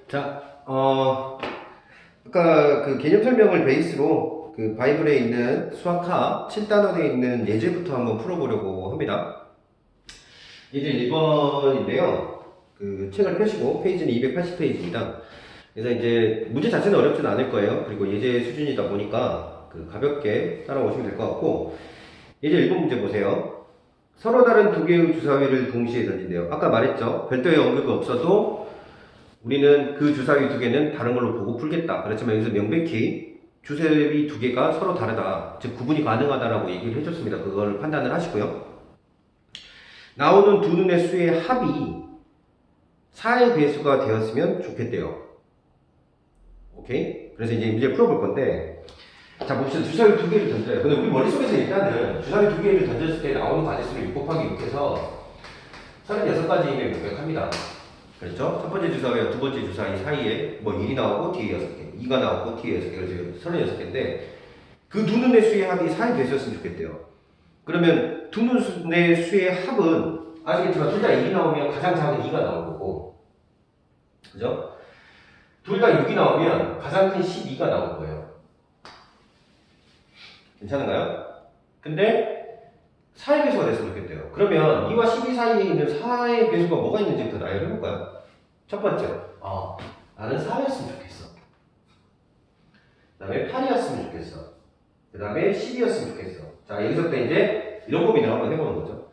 자, 아까 그 개념 설명을 베이스로 그 바이블에 있는 수학하 7단원에 있는 예제부터 한번 풀어보려고 합니다. 예제 1번인데요. 그 책을 펴시고 페이지는 280페이지입니다. 그래서 이제 문제 자체는 어렵진 않을 거예요. 그리고 예제 수준이다 보니까 그 가볍게 따라오시면 될 것 같고, 예제 1번 문제 보세요. 서로 다른 두 개의 주사위를 동시에 던진대요. 아까 말했죠. 별도의 언급이 없어도 우리는 그 주사위 두 개는 다른 걸로 보고 풀겠다. 그렇지만 여기서 명백히 주사위 두 개가 서로 다르다. 즉 구분이 가능하다라고 얘기를 해줬습니다. 그걸 판단을 하시고요. 나오는 두 눈의 수의 합이 4의 배수가 되었으면 좋겠대요. 오케이? 그래서 이제 문제 풀어볼 건데, 자 봅시다. 주사위 두 개를 던져요. 근데 우리 머릿속에서 일단은 주사위 두 개를 던졌을 때 나오는 가지수를 6 곱하기 6 해서 36가지이면 명백합니다. 그렇죠? 첫 번째 주사위와 두 번째 주사위 사이에 뭐 1이 나오고 뒤에 6개, 2가 나오고 뒤에 6개, 그래서 36개인데 그 두 눈의 수의 합이 4의 배수였으면 좋겠대요. 그러면 두 눈의 수의 합은 아시겠지만 둘 다 1이 나오면 가장 작은 2가 나올 거고, 그죠? 둘 다 6이 나오면 가장 큰 12가 나올 거예요. 괜찮은가요? 근데 4의 배수가 됐으면 좋겠대요. 그러면 2와 12 사이에 있는 4의 배수가 뭐가 있는지부터 나열을 해볼까요? 첫 번째, 나는 4였으면 좋겠어. 그 다음에 8이었으면 좋겠어. 그 다음에 10이었으면 좋겠어. 자, 여기서부터 이제 이런 고민을 한번 해보는 거죠.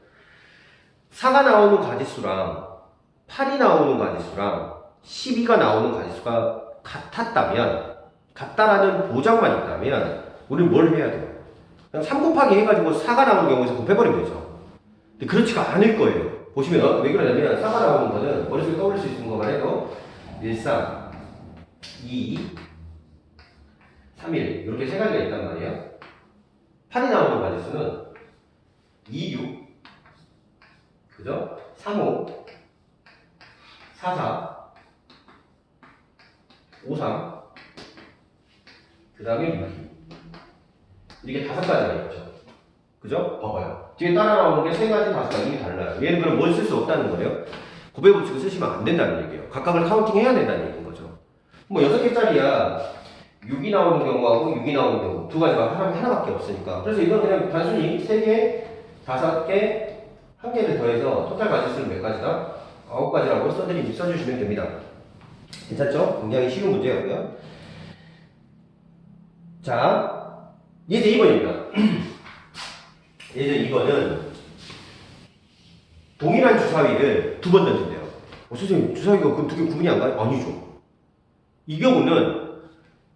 4가 나오는 가지수랑 8이 나오는 가지수랑 12가 나오는 가지수가 같다라는 보장만 있다면 우리는 뭘 해야 돼요? 그냥 3 곱하기 해가지고 4가 나오는 경우에서 곱해버리면 되죠. 근데 그렇지가 않을 거예요. 보시면 왜 그러냐면 4가 나오는 거는 머릿속에 떠올릴 수 있는 것만 해도 1, 3, 2, 3, 1 이렇게 세 가지가 있단 말이에요. 8이 나오는 가지수는 2, 6 그죠? 3, 5 4, 4 5, 3 그 다음에 6, 2 이게 5가지가 있죠. 그죠? 봐봐요. 뒤에 따라 나오는 게 3가지, 5가지 이게 달라요. 얘는 그럼 뭘 쓸 수 없다는 거예요? 곱해 법칙을 쓰시면 안 된다는 얘기예요. 각각을 카운팅 해야 된다는 얘기인 거죠. 뭐 6개짜리야 6이 나오는 경우하고 6이 나오는 경우 두 가지가 하나밖에 없으니까. 그래서 이건 그냥 단순히 3개, 5개, 1개를 더해서 토탈 가지수는 몇 가지다? 9가지라고 써주시면 됩니다. 괜찮죠? 굉장히 쉬운 문제였고요. 자, 예제 2번입니다. 예제 2번은 동일한 주사위를 두 번 던진대요. 선생님, 주사위가 그럼 두 개 구분이 안 가요? 아니죠. 이 경우는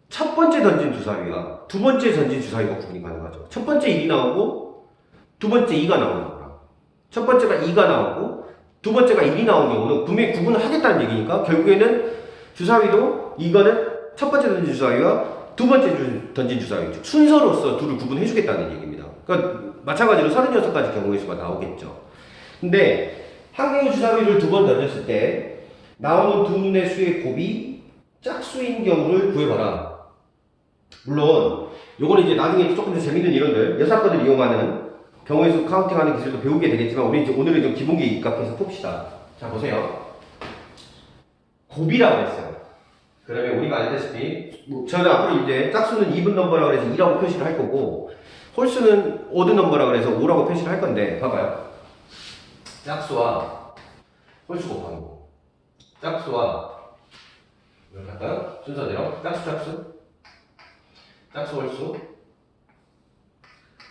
첫 번째 던진 주사위와 두 번째 던진 주사위가 구분이 가능하죠. 첫 번째 1이 나오고 두 번째 2가 나오는 거랑, 첫 번째가 2가 나오고 두 번째가 1이 나오는 경우는 분명히 구분을 하겠다는 얘기니까 결국에는 주사위도 이거는 첫 번째 던진 주사위와 두 번째 던진 주사위, 즉 순서로서 둘을 구분해 주겠다는 얘기입니다. 그러니까 마찬가지로 36가지 경우의 수가 나오겠죠. 근데 한 개의 주사위를 두 번 던졌을 때 나오는 두 눈의 수의 곱이 짝수인 경우를 구해봐라. 물론 요거는 이제 나중에 조금 더 재밌는 이론들, 여사건을 이용하는 경우의 수 카운팅하는 기술도 배우게 되겠지만 우리 이제 오늘은 좀 기본기에 입각해서 풉시다. 자 보세요. 곱이라고 했어요. 그러면 우리가 알다시피 저는 앞으로 이제 짝수는 even 넘버라고 해서 2라고 표시를 할 거고 홀수는 odd 넘버라고 해서 5라고 표시를 할 건데 봐봐요. 짝수와 홀수 곱하기 5, 짝수와 이렇게 할까요? 순서대로 짝수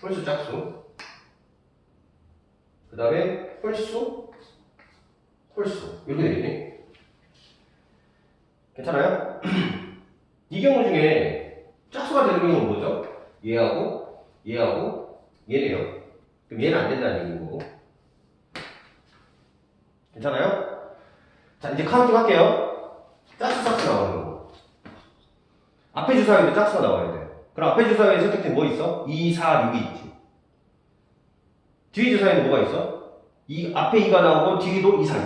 홀수 짝수 그 다음에 홀수 이렇게 되겠네. 괜찮아요? 이 경우 중에 짝수가 되는 경우는 뭐죠? 얘하고 얘네요. 그럼 얘는 안 된다는 얘기인 거고. 괜찮아요? 자 이제 카운팅 할게요. 짝수 나오는 거고. 앞에 주사위도 짝수가 나와야 돼. 그럼 앞에 주사위에 선택된 뭐 있어? 2, 4, 6이 있지. 뒤에 주사위는 뭐가 있어? 앞에 2가 나오고 뒤에도 2, 4, 6.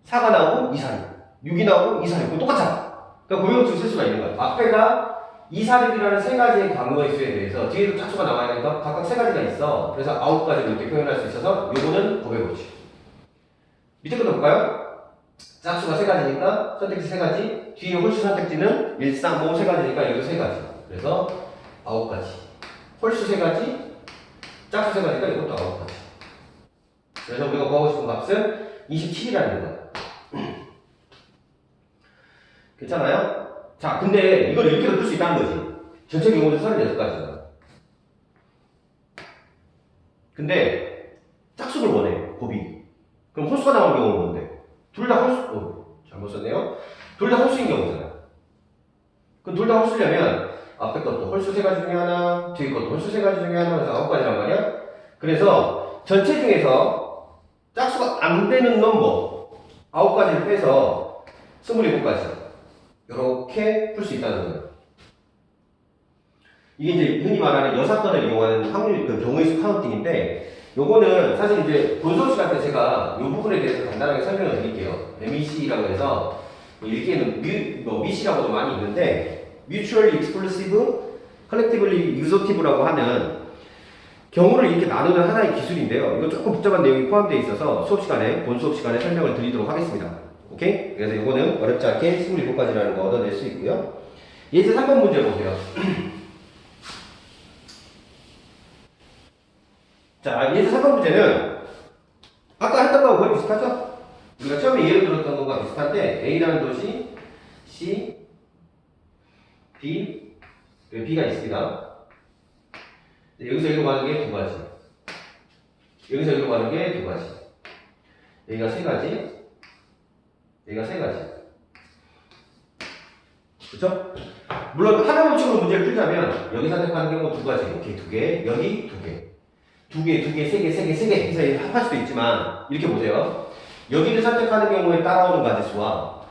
4가 나오고 2, 4, 6. 6이 나오고 2, 4, 6. 똑같잖아. 그러니까 고용수 쓸 수가 있는 거야. 앞에가 2, 4, 6이라는 세 가지의 관계의 수에 대해서 뒤에도 짝수가 나와야 되니까 각각 세 가지가 있어. 그래서 9가지로 이렇게 표현할 수 있어서 요거는 곱해 보지. 밑에 것도 볼까요? 짝수가 세 가지니까 선택지 세 가지, 뒤에 홀수 선택지는 1, 3, 5 세 가지니까 여기도 세 가지. 그래서 9가지. 홀수 세 가지, 짝수 세 가지니까 이것도 9가지. 그래서 우리가 구하고 싶은 값은 27이라는 거야. 괜찮아요? 자, 근데 이걸 이렇게도 풀 수 있다는 거지. 전체 경우는 36가지잖아. 근데 짝수를 원해, 곱이. 그럼 홀수가 나오는 경우는 뭔데? 둘 다 홀수, 잘못 썼네요. 둘 다 홀수인 경우잖아. 그럼 둘 다 홀수려면 앞에 것도 홀수 세 가지 중에 하나, 뒤에 것도 홀수 세 가지 중에 하나, 그래서 9가지란 말이야. 그래서 전체 중에서 짝수가 안 되는 넘버 9가지를 빼서 27가지. 이렇게 풀 수 있다는 거예요. 이게 이제 흔히 말하는 여사건을 이용하는 확률, 그 경우의 수 카운팅인데, 요거는 사실 이제 본 수업 시간 때 제가 이 부분에 대해서 간단하게 설명을 드릴게요. MEC라고 해서, 일기에는 미시라고도 많이 있는데, Mutually Exclusive, Collectively Exhaustive라고 하는 경우를 이렇게 나누는 하나의 기술인데요. 이거 조금 복잡한 내용이 포함되어 있어서 수업 시간에, 본 수업 시간에 설명을 드리도록 하겠습니다. 오케이? 그래서 이거는 어렵지 않게 27가지라는 거 얻어낼 수 있고요. 예제 3번 문제 보세요. 자, 예제 3번 문제는 아까 했던 거하고 거의 비슷하죠? 우리가 처음에 예를 들었던 것과 비슷한데 A라는 도시, C, B, B가 있습니다. 여기서 여기로 가는 게 두 가지. 여기서 여기로 가는 게 두 가지. 여기가 세 가지. 여기가 세 가지. 그쵸? 물론 하나 법칙으로 문제를 풀자면 여기 선택하는 경우 두 가지. 오케이, 두 개. 여기 두 개. 두 개, 세 개, 세 개, 세 개 해서 합할 수도 있지만 이렇게 보세요. 여기를 선택하는 경우에 따라오는 가지수와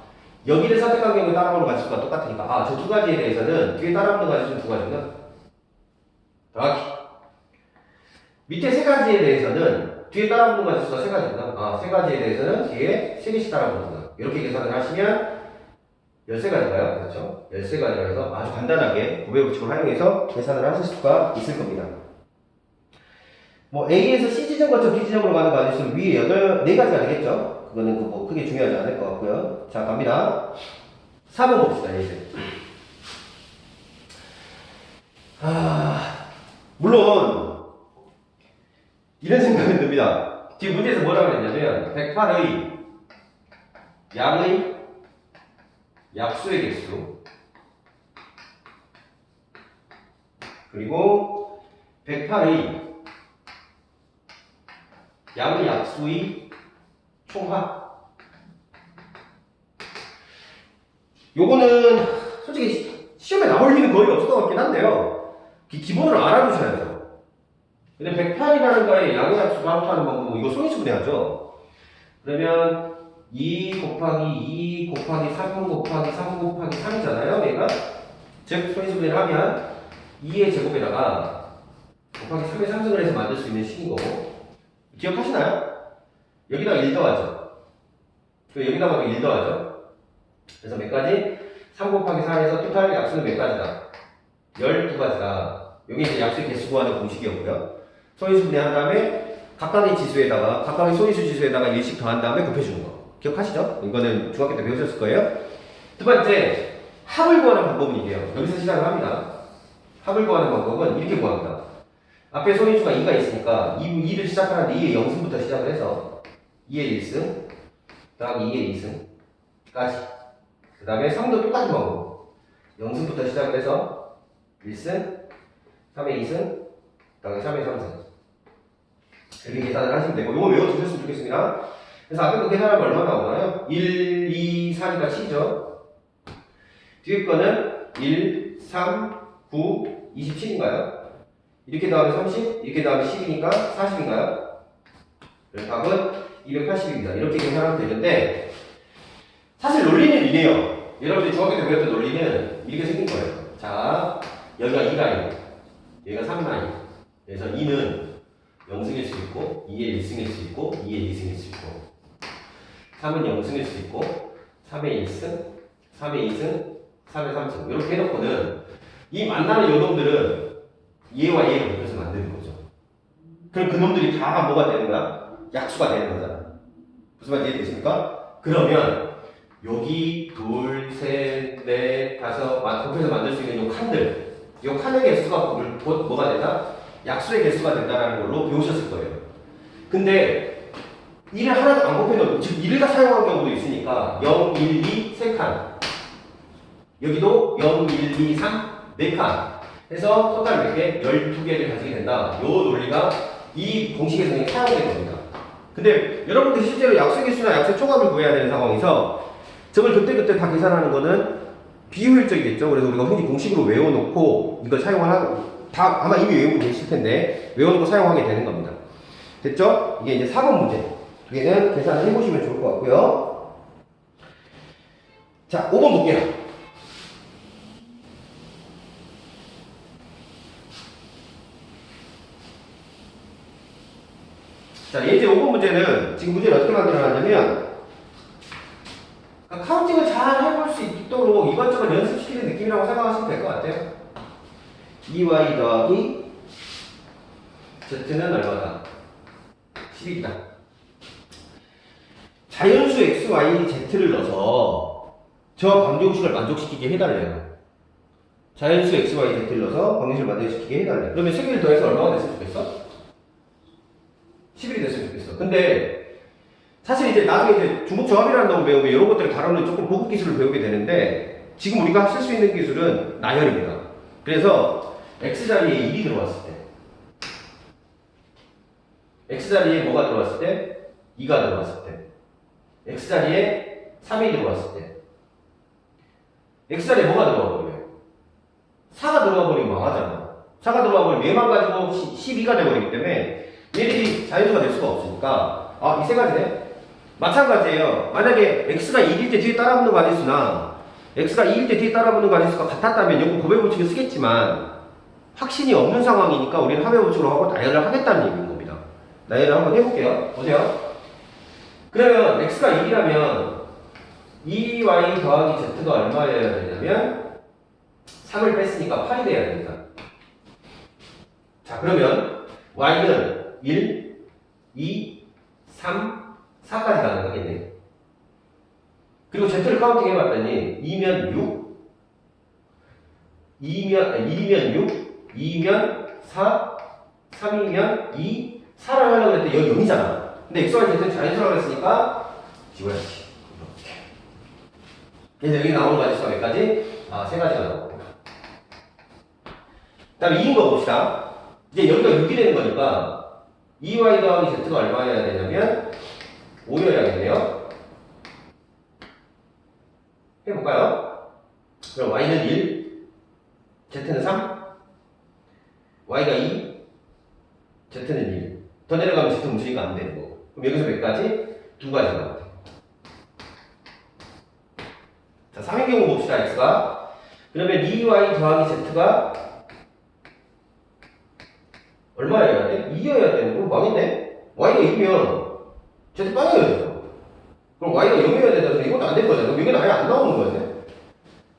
여기를 선택한 경우에 따라오는 가지수가 똑같으니까 저 두 가지에 대해서는 뒤에 따라오는 가지수는 두 가지구나. 정확히. 밑에 세 가지에 대해서는 뒤에 따라오는 가지수가 세 가지구나. 세 가지에 대해서는 뒤에 세 개씩 따라오는구나. 이렇게 계산을 하시면 13가지가요. 그렇죠? 13가지라 해서 아주 간단하게 곱의 법칙을 활용해서 계산을 하실 수가 있을 겁니다. 뭐 A에서 C 지점 거쳐 B 지점으로 가는 가지수는 위에 4가지가 되겠죠? 그거는 뭐 크게 중요하지 않을 것 같고요. 자, 갑니다. 4번 봅시다, 이제. 물론 이런 생각이 듭니다. 지금 문제에서 뭐라고 했냐면 108의 양의 약수의 개수 그리고 108의 양의 약수의 총합. 요거는 솔직히 시험에 나올 일은 거의 없을 것 같긴 한데요. 기본으로 알아두셔야죠. 근데 108이라는 거에 양의 약수가 합하는 방법은 이거 소인수분해하죠. 그러면 2 곱하기 2 곱하기 3 곱하기 3 곱하기 3이잖아요. 얘가 즉 소인수분해를 하면 2의 제곱에다가 곱하기 3의 상승을 해서 만들 수 있는 식인 거고, 기억하시나요? 여기다가 1 더하죠. 여기다가 1 더하죠. 그래서 몇 가지? 3 곱하기 4에서 토탈 약수는 몇 가지다? 12가지다. 여기 이제 약수의 개수 구하는 공식이었고요. 소인수분해 한 다음에 각각의 지수에다가, 각각의 소인수 지수에다가 1씩 더한 다음에 곱해주는 거. 기억하시죠? 이거는 중학교 때 배우셨을 거예요. 두 번째, 합을 구하는 방법은 이래요. 여기서 시작을 합니다. 합을 구하는 방법은 이렇게 구합니다. 앞에 소인수가 2가 있으니까 2를 시작하는데 2의 0승부터 시작을 해서 2의 1승, 그 다음 2의 2승까지. 그 다음에 3도 똑같은 방법. 0승부터 시작을 해서 1승, 3의 2승, 그 다음에 3의 3승. 이렇게 계산을 하시면 되고, 이거 외워두셨으면 좋겠습니다. 그래서 앞에 거 계산하면 얼마 나오나요? 1, 2, 4니까 7이죠. 뒤에 거는 1, 3, 9, 27인가요? 이렇게 더하면 30, 이렇게 더하면 10이니까 40인가요? 그래서 답은 280입니다. 이렇게 계산하면 되는데, 사실 논리는 이래요. 여러분들이 중학교 때 배웠던 논리는 이렇게 생긴 거예요. 자, 여기가 2라인, 여기가 3라인. 그래서 2는 0승일 수 있고, 2의 1승일 수 있고, 2의 2승일 수 있고, 3은 0승일 수 있고, 3의 1승, 3의 2승, 3의 3승. 이렇게 해놓고는 이 만나는 요놈들은 얘와 얘를 곱해서 만드는 거죠. 그럼 그 놈들이 다 뭐가 되는 거야? 약수가 되는 거잖아. 무슨 말인지 이해되십니까? 그러면 여기 둘, 셋, 넷, 다섯, 곱해서 만들 수 있는 이 칸들, 이 칸의 개수가 곧 뭐가 된다? 약수의 개수가 된다라는 걸로 배우셨을 거예요. 근데 1을 하나도 안 곱해놓은, 즉 1을 다 사용한 경우도 있으니까 0, 1, 2, 3칸, 여기도 0, 1, 2, 3, 4칸 해서 토탈 몇 개? 12개를 가지게 된다. 이 논리가 이 공식에서 사용된 겁니다. 근데 여러분들 실제로 약수의 개수나 약수의 총합을 구해야 되는 상황에서 저걸 그때그때 다 계산하는 거는 비효율적이겠죠. 그래서 우리가 흔히 공식으로 외워놓고 이걸 사용을 하고, 다 아마 이미 외우고 계실 텐데 외워놓고 사용하게 되는 겁니다. 됐죠? 이게 이제 4번 문제. 여기는 계산을 해보시면 좋을 것 같고요. 자, 5번 볼게요. 자, 예제 5번 문제는 지금 문제를 어떻게 만들어놨냐면 카운팅을 잘 해볼 수 있도록 이것저것 연습시키는 느낌이라고 생각하시면 될 것 같아요. 2y 더하기 z는 얼마다? 10이다. 자연수 x, y, z를 넣어서 저 방정식을 만족시키게 해달래요. 자연수 x, y, z를 넣어서 방정식을 만족시키게 해달래요. 그러면 3개를 더해서 얼마가 됐으면 좋겠어? 11이 됐으면 좋겠어. 근데 사실 이제 나중에 이제 중복정합이라는 걸 배우면 이런 것들을 다루는 조금 고급 기술을 배우게 되는데 지금 우리가 쓸 수 있는 기술은 나열입니다. 그래서 x자리에 1이 들어왔을 때, x자리에 뭐가 들어왔을 때? 2가 들어왔을 때, x자리에 3이 들어왔을 때, x자리에 뭐가 들어와 버려요? 4가 들어와 버리면 망하잖아. 4가 들어와 버리면 얘만 가지고 12가 돼버리기 때문에 얘들이 자연수가 될 수가 없으니까 이 세 가지네. 마찬가지예요. 만약에 x가 1일 때 뒤에 따라붙는 가지수나 x가 2일 때 뒤에 따라붙는 가지수가 같았다면 여기 곱해 법칙을 쓰겠지만 확신이 없는 상황이니까 우리는 합의 법칙으로 하고 나열을 하겠다는 얘기인 겁니다. 나열을 한번 해볼게요. 보세요. 그러면 x가 1이라면 2y 더하기 z가 얼마여야 되냐면 3을 뺐으니까 8이 돼야 됩니다. 자, 그러면 y는 1, 2, 3, 4까지 가능하겠네. 그리고 z를 카운팅 해봤더니 2면 6, 1이면 6, 2면 4, 3이면 2, 4를 하려고 했더니 여기 0이잖아. 근데 x, y, z는 자연수라고 했으니까 지워야지. 이렇게. 그래서 여기 나오는 가지수가 몇 가지? 3가지가 나오고. 그 다음에 2인 거 봅시다. 이제 여기가 6이 되는 거니까 2y 더하기 z가 얼마여야 되냐면 5여야겠네요. 해볼까요? 그럼 y는 1, z는 3, y가 2, z는 1. 더 내려가면 z 움직이가 안 되는 거. 그럼 여기서 몇 가지? 2가지가 나와요. 자, 3인 경우 봅시다, x가. 그러면 2y 더하기 z가 얼마여야 돼? 2여야 되는 거? 망했네? y가 2면 z 빵이어야 되죠. 그럼 y가 0이어야 된다면 이것도 안 될 거잖아요. 그럼 여기는 아예 안 나오는 거였네.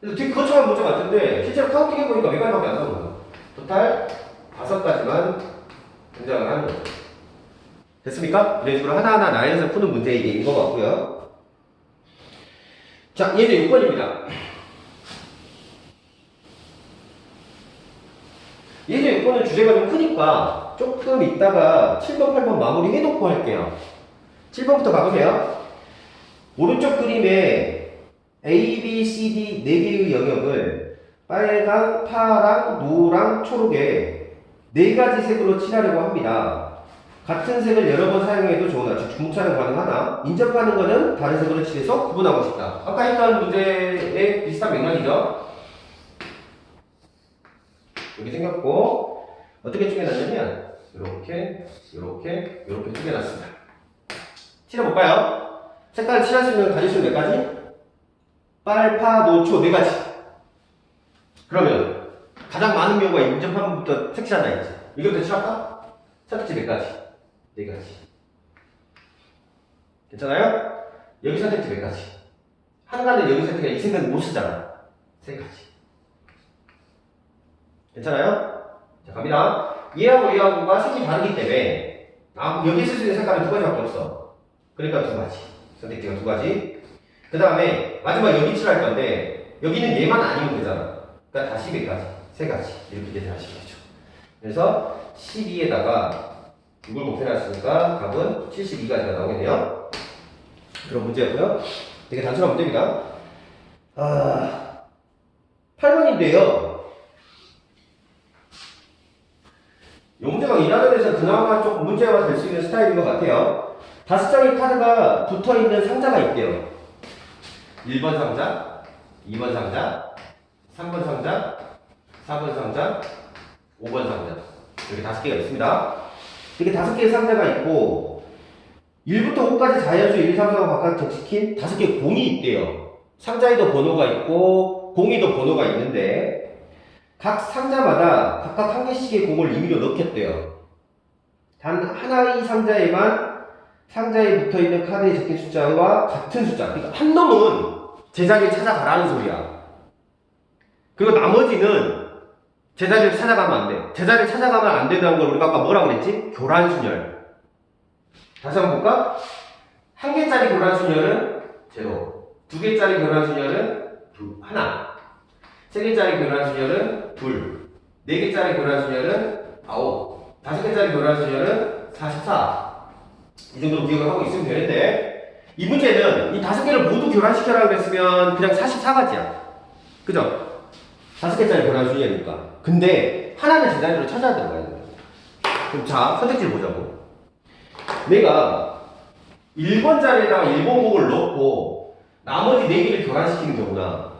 그래서 되게 거창한 문제 같은데 실제로 카운팅 해보니까 몇 가지밖에 안 나오는 거예요. 토탈 5가지만 등장을 하는 거죠. 됐습니까? 이런 식으로 하나하나 나열해서 푸는 문제인 것 같고요. 자, 예제 6번입니다. 예제 6번은 주제가 좀 크니까 조금 이따가 7번, 8번 마무리 해놓고 할게요. 7번부터 가보세요. 오른쪽 그림에 A, B, C, D 4개의 영역을 빨강, 파랑, 노랑, 초록에 4가지 색으로 칠하려고 합니다. 같은 색을 여러 번 사용해도 좋으나, 즉 중복 사용 가능하나 인접하는 것은 다른 색으로 칠해서 구분하고 싶다. 아까 했던 문제에 비슷한 맥락이죠. 이렇게 생겼고 어떻게 쪼개놨냐면 이렇게 쪼개놨습니다. 칠해볼까요? 색깔을 칠할 수 있는 가지수는 몇 가지? 빨, 파, 노, 초 4가지. 그러면 가장 많은 경우가 인접하는 것부터 색칠 하나 있지. 이것부터 칠할까? 선택지 몇 가지? 4가지. 괜찮아요? 여기 선택지 몇 가지? 한가는 여기 선택지가 이 색은 못 쓰잖아. 3가지. 괜찮아요? 자, 갑니다. 얘하고 얘하고가 색이 다르기 때문에 여기 쓸 수 있는 색깔은 2가지밖에 없어. 그러니까 2가지. 선택지가 2가지. 그 다음에 마지막 여기 칠할 건데 여기는 얘만 아니면 되잖아. 그러니까 다시 몇 가지? 세 가지. 이렇게 이제 다시 되죠. 그래서 12에다가 이걸 곱해놨으니까 답은 72가지가 나오겠네요. 그럼 문제였고요. 되게 단순한 문제입니다. 8번인데요. 이 문제가 2단원에서 그나마 조금 문제가 될 수 있는 스타일인 것 같아요. 5장의 카드가 붙어있는 상자가 있대요. 1번 상자, 2번 상자, 3번 상자, 4번 상자, 5번 상자. 이렇게 5개가 있습니다. 이렇게 5개의 상자가 있고 1부터 5까지 자연수 1, 2, 3, 4가 각각 적힌 5개의 공이 있대요. 상자에도 번호가 있고 공에도 번호가 있는데 각 상자마다 각각 한 개씩의 공을 임의로 넣겠대요. 단 하나의 상자에만 상자에 붙어있는 카드에 적힌 숫자와 같은 숫자. 그러니까 한 놈은 제자리를 찾아가라는 소리야. 그리고 나머지는 제자리를 찾아가면 안 돼. 제자리를 찾아가면 안 된다는 걸 우리가 아까 뭐라고 그랬지? 교란순열. 다시 한번 볼까? 1개짜리 교란순열은 0, 2개짜리 교란순열은 하나, 3개짜리 교란순열은 둘, 4개짜리 교란순열은 9, 5개짜리 교란순열은 44. 이 정도로 기억을 하고 있으면 되는데 이 문제는 이 5개를 모두 교란시켜라고 했으면 그냥 44가지야. 그죠? 5개짜리 교란순열이니까. 근데 하나는 제자리로 찾아야 되는 거야. 그럼 자, 선택지를 보자고. 내가 1번 자리에다가 1번 곡을 넣고 나머지 4개를 교란시키는 경우나,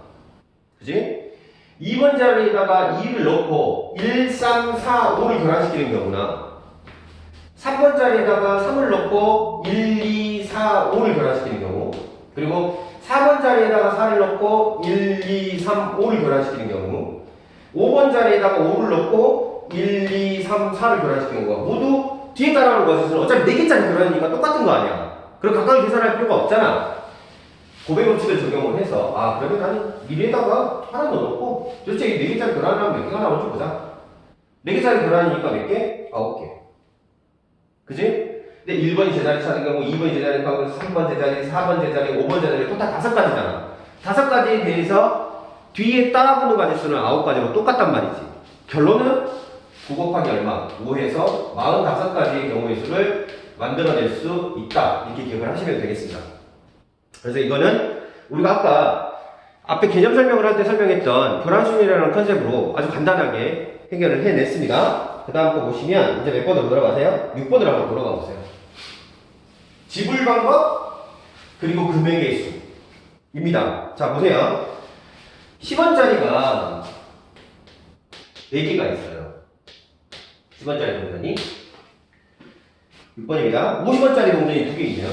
그지? 2번 자리에다가 2를 넣고 1, 3, 4, 5를 교란시키는 경우나 3번 자리에다가 3을 넣고 1, 2, 4, 5를 교란시키는 경우, 그리고 4번 자리에다가 4를 넣고 1, 2, 3, 5를 교란시키는 경우, 5번 자리에다가 5를 넣고 1, 2, 3, 4를 교란시키는 경우가 모두 뒤에 따라오는 것은 어차피 4개짜리 교란이니까 똑같은 거 아니야. 그럼 각각을 계산할 필요가 없잖아. 고백 법칙을 적용을 해서 그러면 나는 미래에다가 하나 더 넣고 도대체 이 4개짜리 교란을 하면 몇 개가 나올지 보자. 4개짜리 교란이니까 몇 개? 9개. 그지? 근데 1번이 제자리 찾은 경우, 2번이 제자리 찾은 경우, 3번 제자리, 4번 제자리, 5번 제자리 토탈 5가지잖아. 5가지에 대해서 뒤에 따라붙는 가지수는 9가지로 똑같단 말이지. 결론은 9 곱하기 얼마? 5해서 45가지의 경우의 수를 만들어낼 수 있다. 이렇게 기억을 하시면 되겠습니다. 그래서 이거는 우리가 아까 앞에 개념 설명을 할 때 설명했던 교란순열이라는 컨셉으로 아주 간단하게 해결을 해냈습니다. 그 다음 거 보시면 이제 몇 번으로 돌아가세요? 6번으로 한번 돌아가 보세요. 지불 방법 그리고 금액의 수입니다. 자 보세요. 10원짜리가 4개가 있어요. 10원짜리 동전이 6번입니다. 50원짜리 동전이 2개 있네요.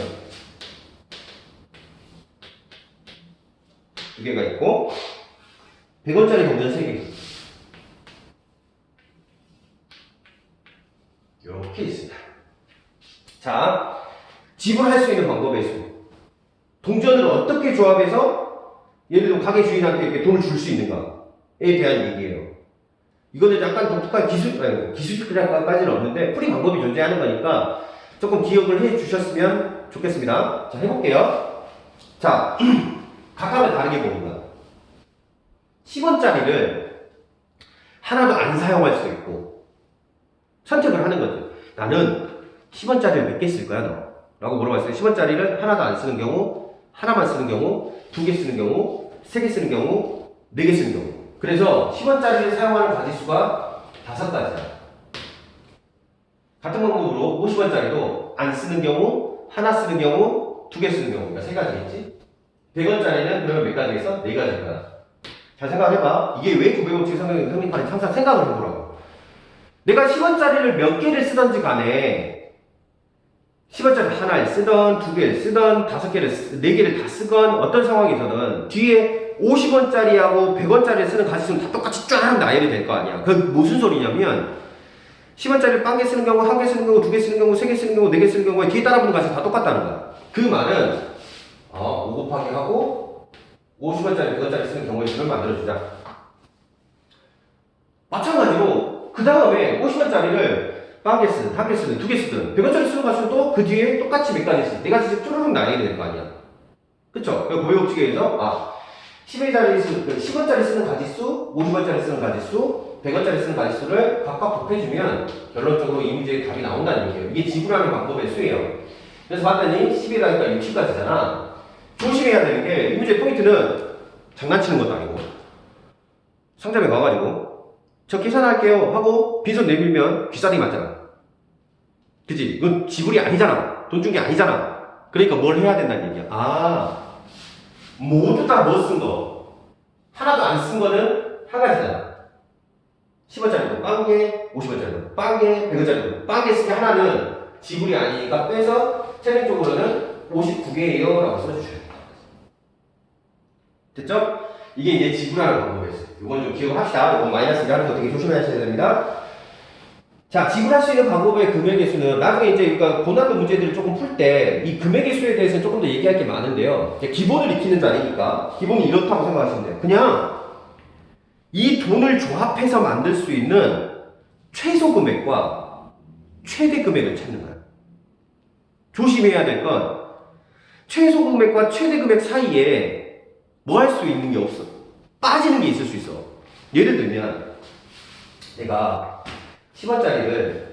2개가 있고 100원짜리 동전 3개 이렇게 있습니다. 자, 지불할 수 있는 방법의 수. 동전을 어떻게 조합해서 예를 들어 가게 주인한테 이렇게 돈을 줄 수 있는가에 대한 얘기예요. 이거는 약간 독특한 기술까지는 없는데 풀이 방법이 존재하는 거니까 조금 기억을 해 주셨으면 좋겠습니다. 자, 해볼게요. 자, 각각을 다르게 봅니다. 10원짜리를 하나도 안 사용할 수도 있고 선택을 하는 거죠. 나는 10원짜리를 몇 개 쓸 거야, 너? 라고 물어봤어요. 10원짜리를 하나도 안 쓰는 경우, 하나만 쓰는 경우, 2개 쓰는 경우, 3개 쓰는 경우, 4개 쓰는 경우. 그래서 10원짜리를 사용하는 가지수가 5가지야. 같은 방법으로 50원짜리도 안 쓰는 경우, 하나 쓰는 경우, 2개 쓰는 경우. 그러니까 3가지겠지? 100원짜리는 그러면 몇 가지겠어? 4가지구나. 잘 생각해봐. 이게 왜 900원짜리 성립하는지 항상 생각을 해보라고. 내가 10원짜리를 몇 개를 쓰던지 간에 10원짜리 하나를 쓰던 2개를 쓰던 5개를 4개를 다 쓰건 어떤 상황에서는 뒤에 50원짜리하고 100원짜리를 쓰는 가지수는 다 똑같이 쫙 나열이 될 거 아니야. 그 무슨 소리냐면 10원짜리를 1개 쓰는 경우, 1개 쓰는 경우, 2개 쓰는 경우, 3개 쓰는 경우, 4개 쓰는 경우에 뒤에 따라붙는 가지수 다 똑같다는 거야. 그 말은 5 곱하기 하고 50원짜리, 100원짜리 쓰는 경우의 수를 만들어주자. 마찬가지로 그 다음에 50원짜리를 1개 쓰든, 1개 쓰든, 2개 쓰든 100원짜리 쓰는 가수는 또 그 뒤에 똑같이 몇 가지 쓰든 4가지씩 쭈르륵 나뉘게 될 거 아니야. 그쵸? 고유법칙에서 10원짜리 쓰는 가지수, 50원짜리 쓰는 가지수, 100원짜리 쓰는 가지수를 각각 곱해주면 결론적으로 이 문제의 답이 나온다는 얘기예요. 이게 지불하는 방법의 수예요. 그래서 봤더니 10이라니까 60까지잖아. 조심해야 되는 게 이 문제의 포인트는 장난치는 것도 아니고 상점에 가가지고 저 계산할게요 하고 빈손 내밀면 귀싸대기 맞잖아. 그치? 이건 지불이 아니잖아. 돈 준 게 아니잖아. 그러니까 뭘 해야 된다는 얘기야. 모두 다 뭐 쓴 거 하나도 안 쓴 거는 한 가지잖아. 10원짜리도 빵개, 50원짜리도 빵개, 100원짜리도 빵개 쓴 게 하나는 지불이 아니니까 빼서 최종적으로는 59개예요 라고 써주셔야 돼요. 됐죠? 이게 이제 지불하는 방법이었어요. 이건 좀 기억을 합시다. 이건 마이너스 하는 거 되게 조심하셔야 됩니다. 자, 지불할 수 있는 방법의 금액의 수는 나중에 이제 그러니까 고난도 문제들을 조금 풀 때 이 금액의 수에 대해서는 조금 더 얘기할 게 많은데요. 이제 기본을 익히는 자리니까 기본이 이렇다고 생각하시면 돼요. 그냥 이 돈을 조합해서 만들 수 있는 최소 금액과 최대 금액을 찾는 거예요. 조심해야 될 건 최소 금액과 최대 금액 사이에 뭐 할 수 있는 게 없어. 빠지는 게 있을 수 있어. 예를 들면 내가 10원짜리를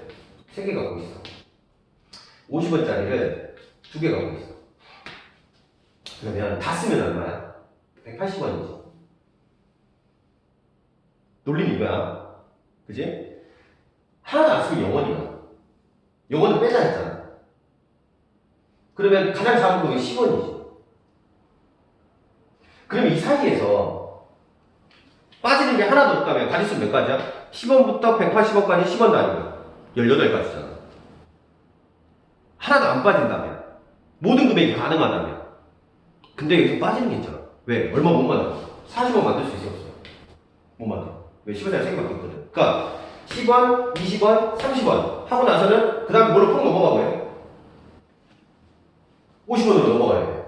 3개 갖고 있어. 50원짜리를 2개 갖고 있어. 그러면 다 쓰면 얼마야? 180원이지. 논리는 이거야. 그지? 하나도 안 쓰면 0원이야. 0원은 빼자 했잖아. 그러면 가장 작은 금액이 10원이지. 그럼 이 사이에서 빠지는 게 하나도 없다면 가지수는 몇 가지야? 10원부터 180원까지 10원 단위야. 18가지잖아. 하나도 안 빠진다면 모든 금액이 가능하다면 근데 여기서 빠지는 게 있잖아. 왜? 얼마 못 만들어? 40원 만들 수 있어 없어? 못 만들어. 왜? 10원짜리 3개밖에 없거든. 그러니까 10원, 20원, 30원 하고 나서는 그 다음에 뭘로 푹 넘어가고요? 50원으로 넘어가야 돼.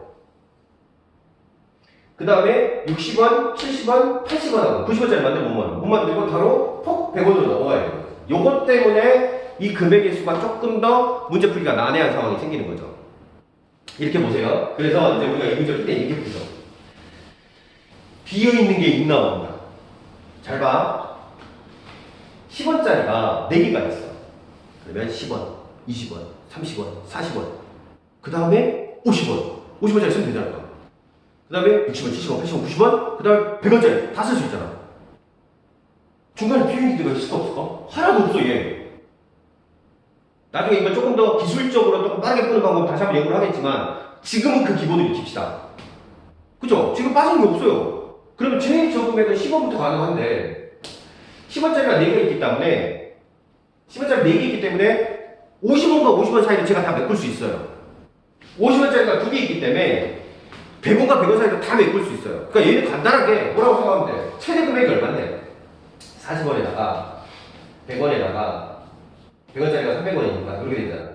그 다음에 60원, 70원, 80원하고 90원짜리 만들면 못 만들고 바로 폭 100원으로 넘어가야 돼요. 요것 때문에 이 금액의 수가 조금 더 문제 풀기가 난해한 상황이 생기는 거죠. 이렇게 보세요. 그래서 이제 우리가 이 문제를 풀 때 이렇게 보죠. 비어있는 게 있나 없나. 잘 봐. 10원짜리가 4개가 있어. 그러면 10원, 20원, 30원, 40원. 그 다음에 50원. 50원짜리 쓰면 되잖아. 그 다음에 60원, 70원, 80원, 90원, 그 다음에 100원짜리 다 쓸 수 있잖아. 중간에 비어있는 데가 있을 수 없을까? 하나도 없어, 얘. 나중에 이걸 조금 더 기술적으로 조금 빠르게 푸는 방법 다시 한번 연구를 하겠지만, 지금은 그 기본을 익힙시다. 그죠? 지금 빠지는 게 없어요. 그러면 제일 적금액은 10원부터 가능한데, 10원짜리가 4개 있기 때문에, 10원짜리 4개 있기 때문에, 50원과 50원 사이를 제가 다 메꿀 수 있어요. 50원짜리가 2개 있기 때문에, 100원과 100원 사이도 다 메꿀 수 있어요. 그러니까 얘는 간단하게 뭐라고 생각하면 돼? 최대 금액이 얼마인데? 40원에다가 100원에다가 100원짜리가 300원이니까 그렇게 되잖아.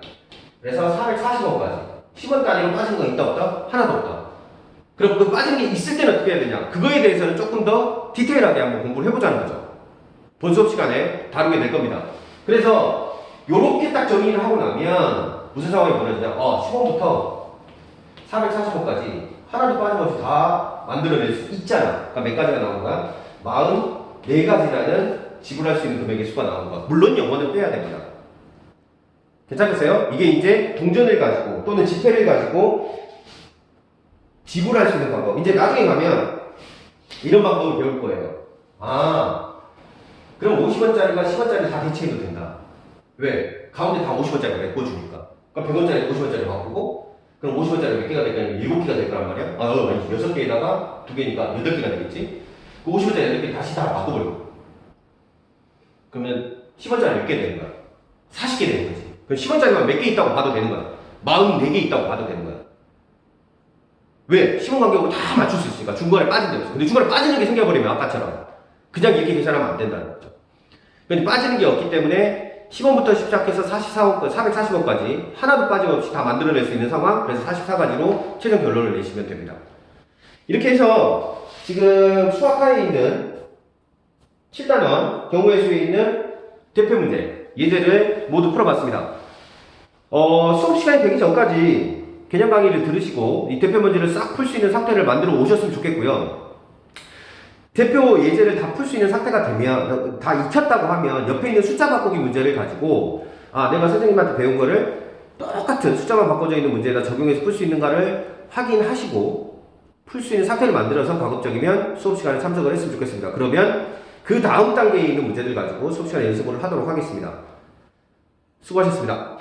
그래서 440원까지 10원 단위로 빠진 거 있다 없다? 하나도 없다. 그럼 그 빠진 게 있을 때는 어떻게 해야 되냐? 그거에 대해서는 조금 더 디테일하게 한번 공부를 해보자는 거죠. 본 수업 시간에 다루게 될 겁니다. 그래서 요렇게 딱 정리를 하고 나면 무슨 상황이 벌어지냐? 10원부터 440원까지 하나도 빠짐없이 다 만들어낼 수 있잖아. 그러니까 몇 가지가 나오는 거야? 44가지라는 지불할 수 있는 금액의 수가 나오는 거야. 물론 영어는 빼야 됩니다. 괜찮겠어요? 이게 이제 동전을 가지고 또는 지폐를 가지고 지불할 수 있는 방법. 이제 나중에 가면 이런 방법을 배울 거예요. 그럼 50원짜리가 10원짜리 다 대체해도 된다. 왜? 가운데 다 50원짜리가 메꿔주니까. 그러니까 100원짜리 50원짜리 바꾸고 그럼 50원짜리 몇 개가 될까? 7개가 될 거란 말이야? 6개에다가 2개니까 8개가 되겠지? 그 50원짜리 8개 다시 다 바꿔버리고. 그러면 10원짜리 몇 개 되는 거야? 40개 되는 거지. 그럼 10원짜리만 몇 개 있다고 봐도 되는 거야. 44개 있다고 봐도 되는 거야. 왜? 10원 간격으로 다 맞출 수 있으니까. 중간에 빠진 데 없어. 근데 중간에 빠지는 게 생겨버리면 아까처럼 그냥 이렇게 계산하면 안 된다는 거죠. 그러니까 빠지는 게 없기 때문에 10원부터 시작해서 440원까지 하나도 빠짐없이 다 만들어낼 수 있는 상황. 그래서 44가지로 최종 결론을 내시면 됩니다. 이렇게 해서 지금 수학하에 있는 7단원 경우의 수에 있는 대표 문제 예제를 모두 풀어봤습니다. 수업 시간이 되기 전까지 개념 강의를 들으시고 이 대표 문제를 싹 풀 수 있는 상태를 만들어 오셨으면 좋겠고요. 대표 예제를 다 풀 수 있는 상태가 되면, 다 익혔다고 하면 옆에 있는 숫자 바꾸기 문제를 가지고 내가 선생님한테 배운 거를 똑같은 숫자만 바꿔져 있는 문제에다 적용해서 풀 수 있는가를 확인하시고 풀 수 있는 상태를 만들어서 가급적이면 수업 시간에 참석을 했으면 좋겠습니다. 그러면 그 다음 단계에 있는 문제들 가지고 수업 시간에 연습을 하도록 하겠습니다. 수고하셨습니다.